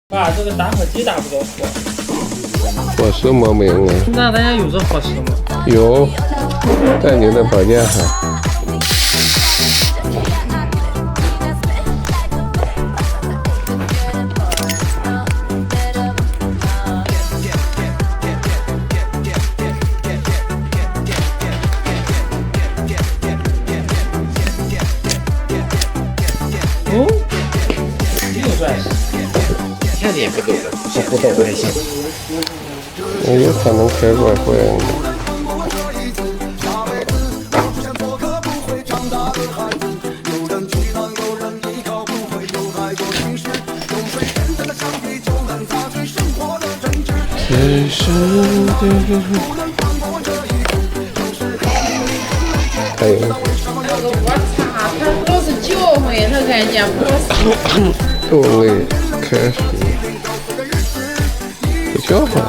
爸，这个打火机打不着火。火石没没有啊？那咱家有这火石吗？有，在你的保健上。哦，又帅。看见不走的，不走还行。有可能开关坏了。只是还有。我擦，他老是叫唤，他看见不是。动力开始不叫唤了。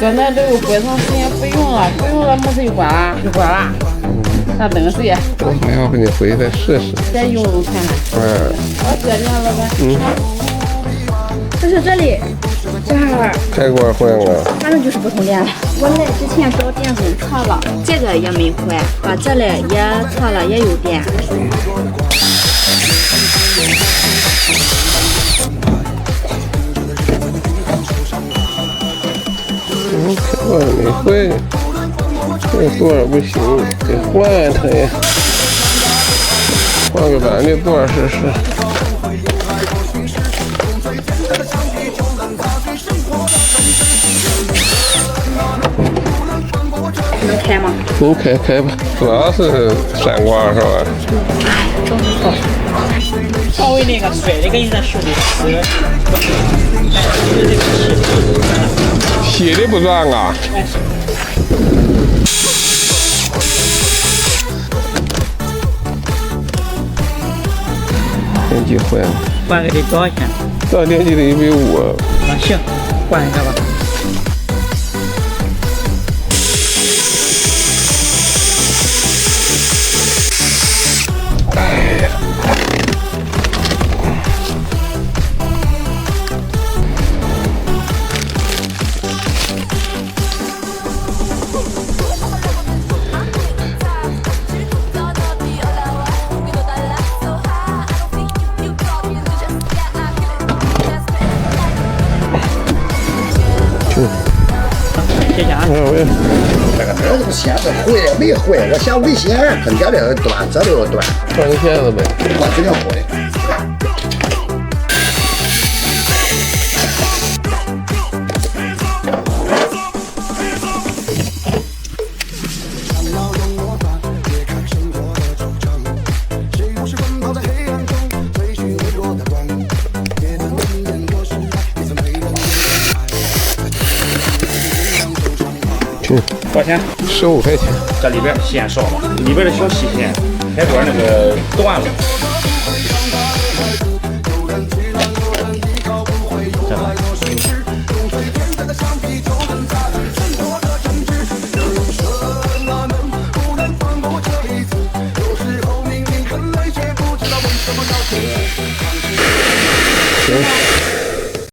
刚才都有多长时间不用了，不用了，没事就关了，就关了。那等谁？我还要不你回去再试试。再用用看看。我这样老板。这是这里，这儿开关坏了。反正就是不通电了。我来之前找电工查了，这个也没坏，把这里也查了，也有电。开关没坏，这个座不行，得换它呀。换个咱的座试试。能开吗？能开吧，主要是闪光是吧？真不错。稍微那个甩的跟你在手里洗的不转啊。电机坏了。换个得多少钱？大电机得150。那行，换一个吧。谢谢啊。这个儿子线是坏没坏？我想危险，跟这里断，这里要断。换个线子呗。我这样好的。多少钱？15块钱。这里边线少了，里边的小细线，开关那个断了。这个。行。